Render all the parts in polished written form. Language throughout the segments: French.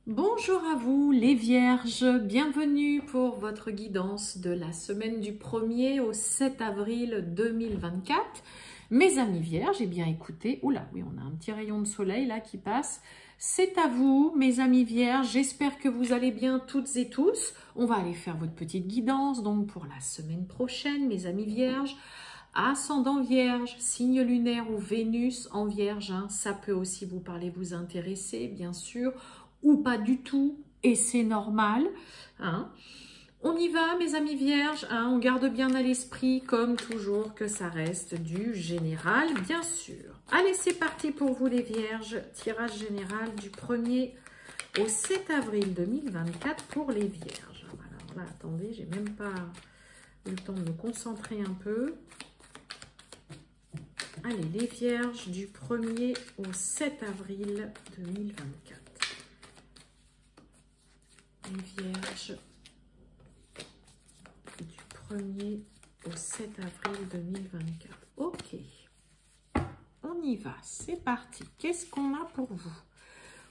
Bonjour à vous les Vierges, bienvenue pour votre guidance de la semaine du 1er au 7 avril 2024. Mes amis Vierges, eh bien écoutez, oula, oui on a un petit rayon de soleil là qui passe. C'est à vous mes amis Vierges, j'espère que vous allez bien toutes et tous. On va aller faire votre petite guidance donc pour la semaine prochaine mes amis Vierges. Ascendant Vierge, signe lunaire ou Vénus en Vierge, hein, ça peut aussi vous parler, vous intéresser bien sûr, ou pas du tout, et c'est normal. Hein. On y va, mes amis vierges, hein, on garde bien à l'esprit, comme toujours, que ça reste du général, bien sûr. Allez, c'est parti pour vous les vierges, tirage général du 1er au 7 avril 2024 pour les vierges. Alors là, attendez, j'ai même pas eu le temps de me concentrer un peu. Allez, les vierges du 1er au 7 avril 2024. Les vierges du 1er au 7 avril 2024. Ok, on y va, c'est parti. Qu'est-ce qu'on a pour vous?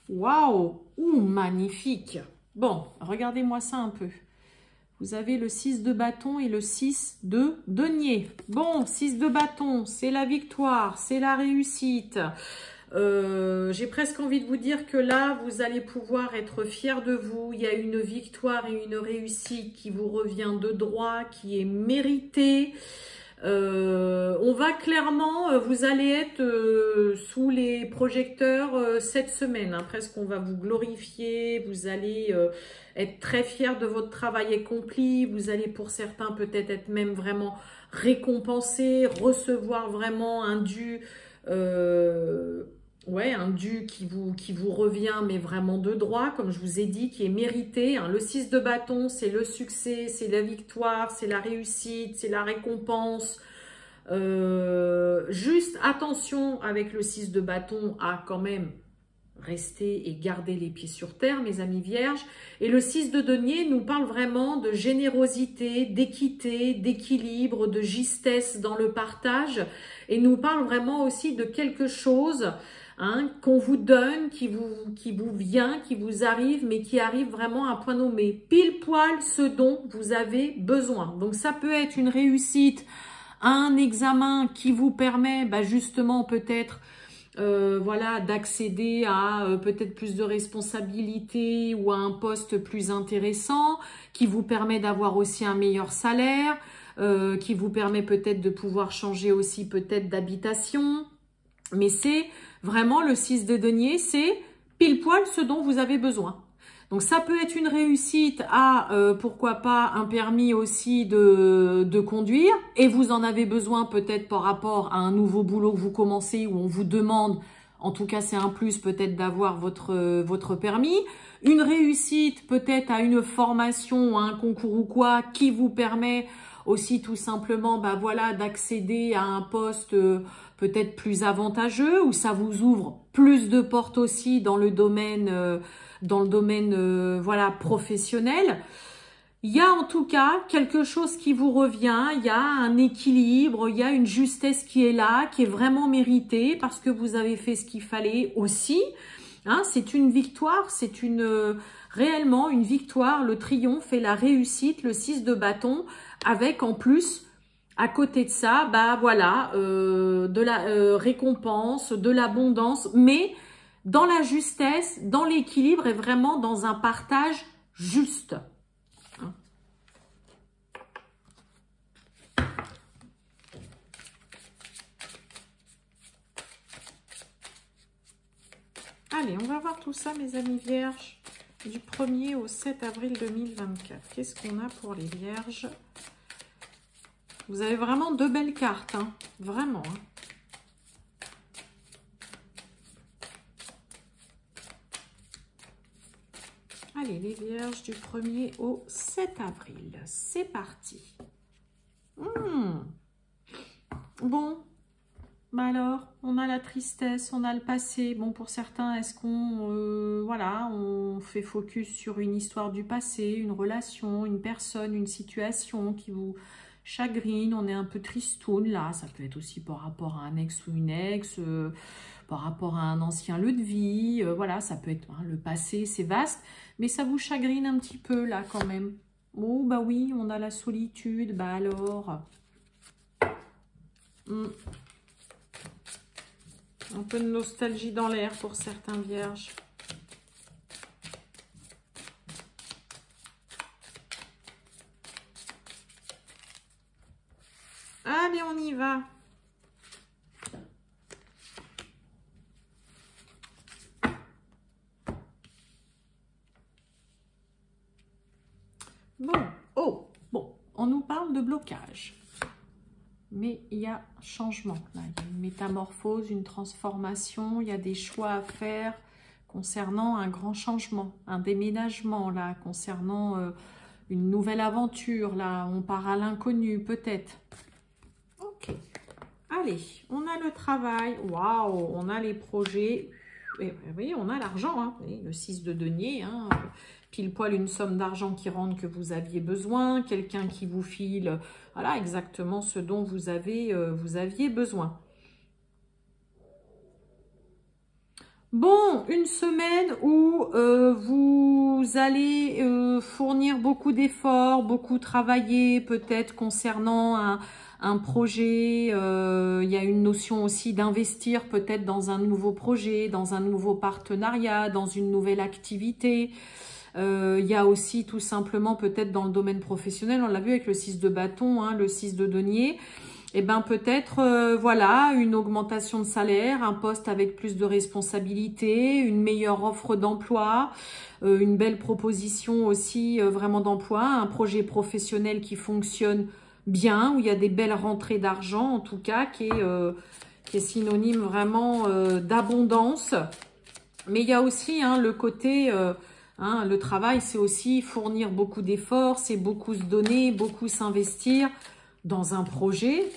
Waouh, magnifique. Bon, regardez-moi ça un peu. Vous avez le 6 de bâton et le 6 de denier. Bon, 6 de bâton, c'est la victoire, c'est la réussite. J'ai presque envie de vous dire que là, vous allez pouvoir être fiers de vous. Il y a une victoire et une réussite qui vous revient de droit, qui est méritée. On va clairement, vous allez être sous les projecteurs cette semaine. Hein, presque, on va vous glorifier. Vous allez être très fiers de votre travail accompli. Vous allez pour certains peut-être être même vraiment récompensés, recevoir vraiment un dû. Un dû qui vous revient, mais vraiment de droit, comme je vous ai dit, qui est mérité. Hein. Le 6 de bâton, c'est le succès, c'est la victoire, c'est la réussite, c'est la récompense. Juste attention avec le 6 de bâton à quand même rester et garder les pieds sur terre, mes amis vierges. Et le 6 de denier nous parle vraiment de générosité, d'équité, d'équilibre, de justesse dans le partage. Et nous parle vraiment aussi de quelque chose qu'on vous donne, qui vous vient, qui vous arrive, mais qui arrive vraiment à un point nommé. Pile poil ce dont vous avez besoin. Donc ça peut être une réussite, un examen qui vous permet justement peut-être d'accéder à peut-être plus de responsabilités ou à un poste plus intéressant, qui vous permet d'avoir aussi un meilleur salaire, qui vous permet peut-être de pouvoir changer aussi peut-être d'habitation. Mais c'est vraiment le 6 de denier, c'est pile poil ce dont vous avez besoin. Donc ça peut être une réussite à, pourquoi pas, un permis aussi de conduire. Et vous en avez besoin peut-être par rapport à un nouveau boulot que vous commencez où on vous demande, en tout cas c'est un plus peut-être d'avoir votre permis. Une réussite peut-être à une formation, à un concours ou quoi, qui vous permet aussi tout simplement d'accéder à un poste peut-être plus avantageux, où ça vous ouvre plus de portes aussi dans le domaine professionnel. Il y a en tout cas quelque chose qui vous revient, il y a un équilibre, il y a une justesse qui est là, qui est vraiment méritée parce que vous avez fait ce qu'il fallait aussi. Hein, c'est une victoire, c'est réellement une victoire, le triomphe et la réussite, le 6 de bâton, avec en plus, à côté de ça, de la récompense, de l'abondance, mais dans la justesse, dans l'équilibre et vraiment dans un partage juste. Hein. Allez, on va voir tout ça, mes amis vierges, du 1er au 7 avril 2024. Qu'est-ce qu'on a pour les vierges? Vous avez vraiment deux belles cartes, hein, vraiment. Hein. Allez, les vierges du 1er au 7 avril. C'est parti. Bon. Alors, on a la tristesse, on a le passé. Bon, pour certains, est-ce qu'on on fait focus sur une histoire du passé, une relation, une personne, une situation qui vous chagrine, on est un peu tristoun là. Ça peut être aussi par rapport à un ex ou une ex. par rapport à un ancien lieu de vie. Voilà, ça peut être le passé, c'est vaste, mais ça vous chagrine un petit peu là quand même. Oh bah oui, on a la solitude, bah alors... Un peu de nostalgie dans l'air pour certains vierges. Allez, on y va. Bon, oh, bon, on nous parle de blocage. Mais il y a changement, là. Il y a une métamorphose, une transformation, il y a des choix à faire concernant un grand changement, un déménagement, là, concernant une nouvelle aventure, là, on part à l'inconnu, peut-être. Ok, allez, on a le travail, waouh, on a les projets, et, oui, on a l'argent, hein, le 6 de denier, hein, pile poil une somme d'argent qui rentre que vous aviez besoin, quelqu'un qui vous file, voilà, exactement ce dont vous aviez besoin. Bon, une semaine où vous allez fournir beaucoup d'efforts, beaucoup travailler, peut-être concernant un projet. Il y a une notion aussi d'investir peut-être dans un nouveau projet, dans un nouveau partenariat, dans une nouvelle activité. Il y a aussi tout simplement peut-être dans le domaine professionnel, on l'a vu avec le 6 de bâton, hein, le 6 de denier, et ben peut-être voilà, une augmentation de salaire, un poste avec plus de responsabilités, une meilleure offre d'emploi, une belle proposition aussi vraiment d'emploi, un projet professionnel qui fonctionne bien, où il y a des belles rentrées d'argent en tout cas, qui est synonyme vraiment d'abondance. Mais il y a aussi hein, le côté... le travail, c'est aussi fournir beaucoup d'efforts, c'est beaucoup se donner, beaucoup s'investir dans un projet,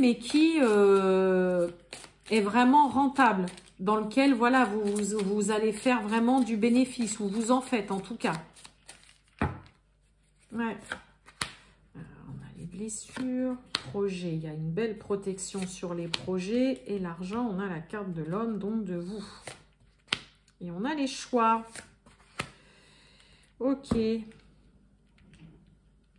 mais qui est vraiment rentable, dans lequel voilà, vous allez faire vraiment du bénéfice, ou vous en faites en tout cas. Ouais. On a les blessures, projet, il y a une belle protection sur les projets, et l'argent, on a la carte de l'homme, donc de vous. Et on a les choix. Ok.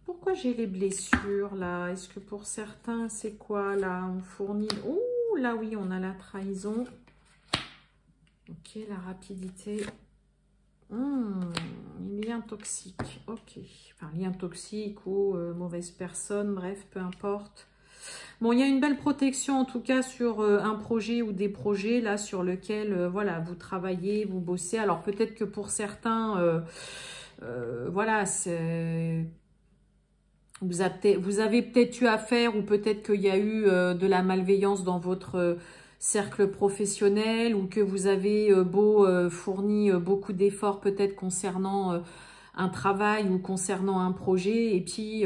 Pourquoi j'ai les blessures là? Est-ce que pour certains, c'est quoi là? On fournit... Ouh, là oui, on a la trahison. Ok, la rapidité. Lien toxique. Ok. Enfin, lien toxique ou mauvaise personne, bref, peu importe. Bon, il y a une belle protection en tout cas sur un projet ou des projets là sur lequel voilà, vous travaillez, vous bossez. Alors peut-être que pour certains, voilà, vous avez peut-être eu affaire ou peut-être qu'il y a eu de la malveillance dans votre cercle professionnel ou que vous avez fourni beaucoup d'efforts peut-être concernant un travail ou concernant un projet et puis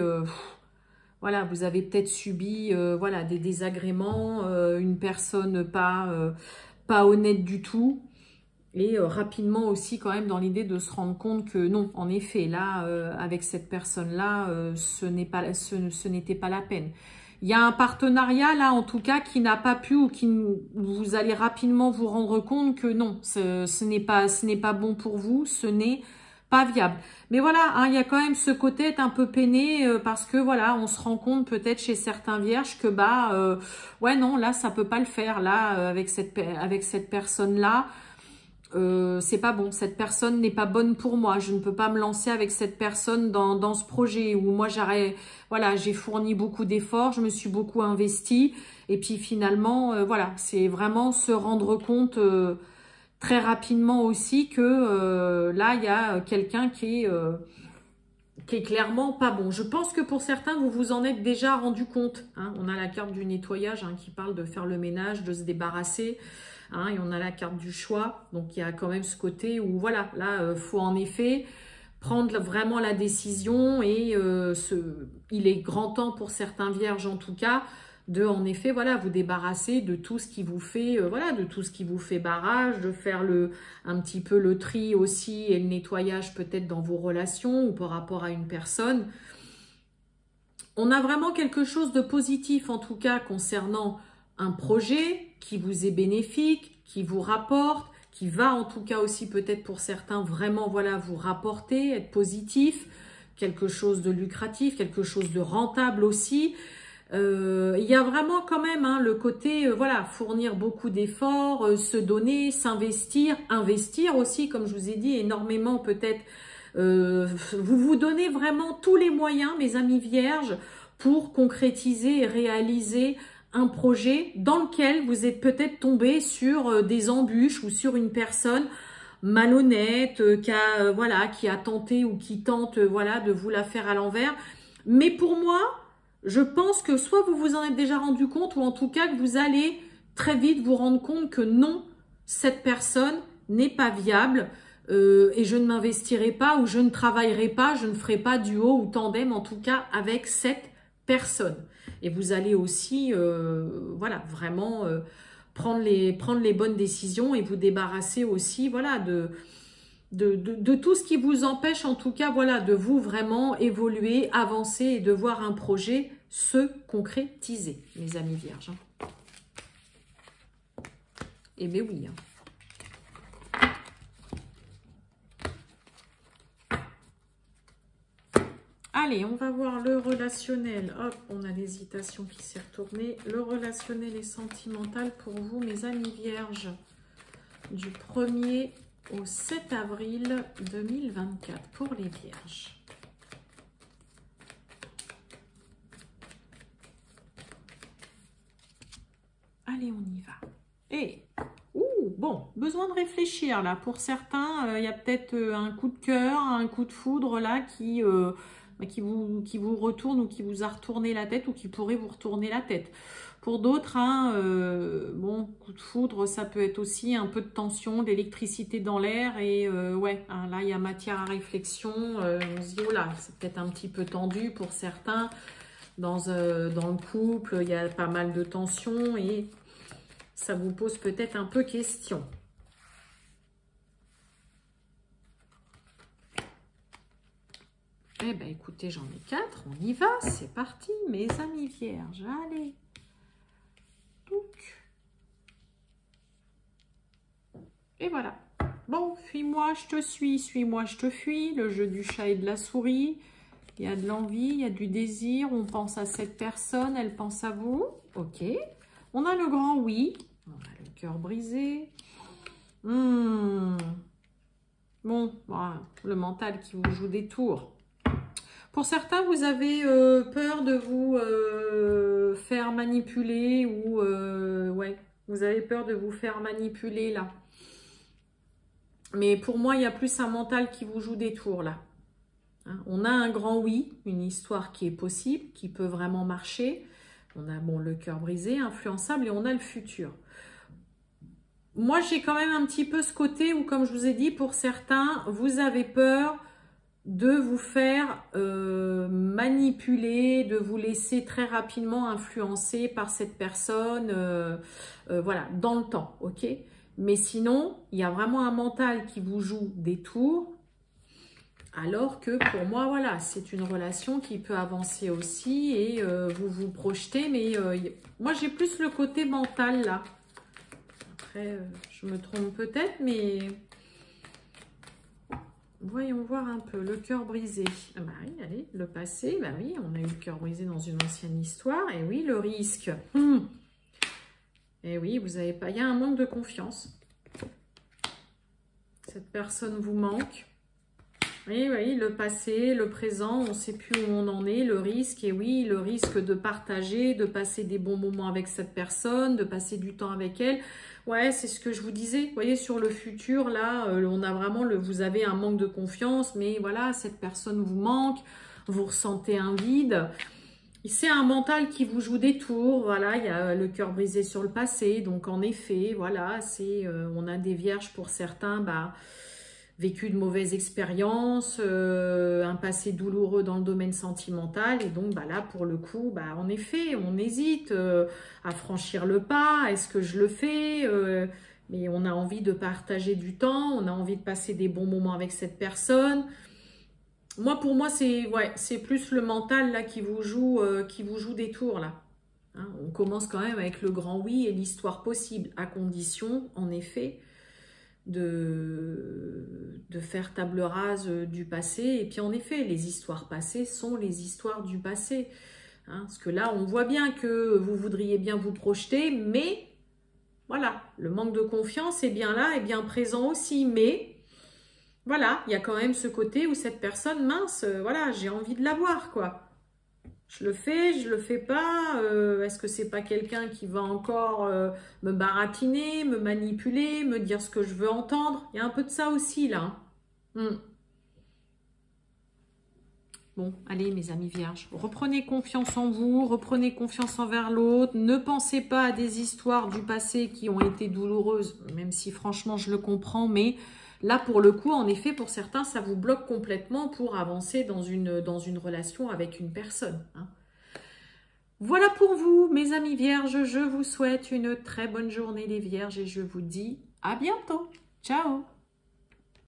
voilà, vous avez peut-être subi voilà, des désagréments, une personne pas honnête du tout. Et rapidement aussi quand même dans l'idée de se rendre compte que non, en effet, là, avec cette personne-là, ce n'était pas la peine. Il y a un partenariat là, en tout cas, qui n'a pas pu ou vous allez rapidement vous rendre compte que non, ce n'est pas bon pour vous, ce n'est pas viable. Mais voilà, hein, il y a quand même ce côté être un peu peiné parce que voilà, on se rend compte peut-être chez certains vierges que bah ouais non, là ça peut pas le faire là avec cette personne-là. C'est pas bon, cette personne n'est pas bonne pour moi, je ne peux pas me lancer avec cette personne dans ce projet où moi voilà, j'ai fourni beaucoup d'efforts, je me suis beaucoup investie et puis finalement voilà, c'est vraiment se rendre compte très rapidement aussi que là il y a quelqu'un qui est clairement pas bon. Je pense que pour certains vous vous en êtes déjà rendu compte, hein. On a la carte du nettoyage hein, qui parle de faire le ménage, de se débarrasser. Hein, et on a la carte du choix, donc il y a quand même ce côté où voilà, là faut en effet prendre vraiment la décision et il est grand temps pour certains vierges en tout cas de en effet voilà vous débarrasser de tout ce qui vous fait voilà, de tout ce qui vous fait barrage, de faire un petit peu le tri aussi et le nettoyage peut-être dans vos relations ou par rapport à une personne. On a vraiment quelque chose de positif, en tout cas, concernant un projet qui vous est bénéfique, qui vous rapporte, qui va en tout cas aussi peut-être pour certains vraiment voilà vous rapporter, être positif, quelque chose de lucratif, quelque chose de rentable aussi. Il y a vraiment quand même hein, le côté voilà fournir beaucoup d'efforts, se donner, s'investir, investir aussi comme je vous ai dit énormément peut-être. Vous vous donnez vraiment tous les moyens mes amis vierges pour concrétiser et réaliser un projet dans lequel vous êtes peut-être tombé sur des embûches ou sur une personne malhonnête qui a tenté ou qui tente voilà de vous la faire à l'envers. Mais pour moi, je pense que soit vous vous en êtes déjà rendu compte ou en tout cas que vous allez très vite vous rendre compte que non, cette personne n'est pas viable et je ne m'investirai pas ou je ne travaillerai pas, je ne ferai pas duo ou tandem en tout cas avec cette personne. Et vous allez aussi voilà vraiment prendre les bonnes décisions et vous débarrasser aussi voilà de tout ce qui vous empêche en tout cas voilà de vous vraiment évoluer, avancer et de voir un projet se concrétiser, mes amis vierges. Eh bien oui. Allez, on va voir le relationnel. Hop, on a l'hésitation qui s'est retournée. Le relationnel et sentimental pour vous, mes amis vierges, du 1er au 7 avril 2024 pour les vierges. Allez, on y va. Et, bon, besoin de réfléchir là. Pour certains, il y a peut-être un coup de cœur, un coup de foudre là qui vous retourne ou qui vous a retourné la tête ou qui pourrait vous retourner la tête. Pour d'autres, hein, bon, coup de foudre, ça peut être aussi un peu de tension, d'électricité dans l'air et ouais, hein, là, il y a matière à réflexion. On se dit, oh là, c'est peut-être un petit peu tendu pour certains. Dans le couple, il y a pas mal de tensions et ça vous pose peut-être un peu question. Eh bien, écoutez, j'en ai 4. On y va. C'est parti, mes amis vierges. Allez. Et voilà. Bon, fuis-moi, je te suis. Suis-moi, je te fuis. Le jeu du chat et de la souris. Il y a de l'envie, il y a du désir. On pense à cette personne, elle pense à vous. Ok. On a le grand oui. On a le cœur brisé. Bon, voilà, le mental qui vous joue des tours. Pour certains, vous avez peur de vous faire manipuler ou ouais, vous avez peur de vous faire manipuler là. Mais pour moi, il y a plus un mental qui vous joue des tours là. Hein, on a un grand oui, une histoire qui est possible, qui peut vraiment marcher. On a bon le cœur brisé, influençable et on a le futur. Moi, j'ai quand même un petit peu ce côté où, comme je vous ai dit, pour certains, vous avez peur de vous faire manipuler, de vous laisser très rapidement influencer par cette personne, voilà, dans le temps, ok? Mais sinon, il y a vraiment un mental qui vous joue des tours, alors que pour moi, voilà, c'est une relation qui peut avancer aussi et vous vous projetez, mais moi, j'ai plus le côté mental, là. Après, je me trompe peut-être, mais... Voyons voir un peu, le cœur brisé. Ah bah oui, allez, le passé, bah oui, on a eu le cœur brisé dans une ancienne histoire. Et oui, le risque. Et oui, vous avez pas, il y a un manque de confiance. Cette personne vous manque. Oui, oui, le passé, le présent, on ne sait plus où on en est, le risque. Et oui, le risque de partager, de passer des bons moments avec cette personne, de passer du temps avec elle. Ouais, c'est ce que je vous disais. Vous voyez, sur le futur, là, on a vraiment vous avez un manque de confiance, mais voilà, cette personne vous manque, vous ressentez un vide. C'est un mental qui vous joue des tours. Voilà, il y a le cœur brisé sur le passé. Donc, en effet, voilà, on a des vierges pour certains, bah, vécu de mauvaises expériences, un passé douloureux dans le domaine sentimental. Et donc, bah là, pour le coup, bah, en effet, on hésite à franchir le pas. Est-ce que je le fais mais on a envie de partager du temps, on a envie de passer des bons moments avec cette personne. Pour moi, c'est plus le mental là qui vous joue des tours là. Hein, on commence quand même avec le grand oui et l'histoire possible, à condition, en effet, de faire table rase du passé. Et puis en effet, les histoires passées sont les histoires du passé. Hein, parce que là, on voit bien que vous voudriez bien vous projeter, mais voilà, le manque de confiance est bien là, est bien présent aussi. Mais voilà, il y a quand même ce côté où cette personne, mince, voilà, j'ai envie de la voir, quoi. Je le fais, je le fais pas. Est-ce que c'est pas quelqu'un qui va encore me baratiner, me manipuler, me dire ce que je veux entendre? Il y a un peu de ça aussi, là. Hein. Bon, allez mes amis vierges, reprenez confiance en vous, reprenez confiance envers l'autre, ne pensez pas à des histoires du passé qui ont été douloureuses, même si franchement je le comprends, mais là pour le coup, en effet, pour certains, ça vous bloque complètement pour avancer dans une relation avec une personne. Hein. Voilà pour vous mes amis vierges, je vous souhaite une très bonne journée les vierges et je vous dis à bientôt. Ciao!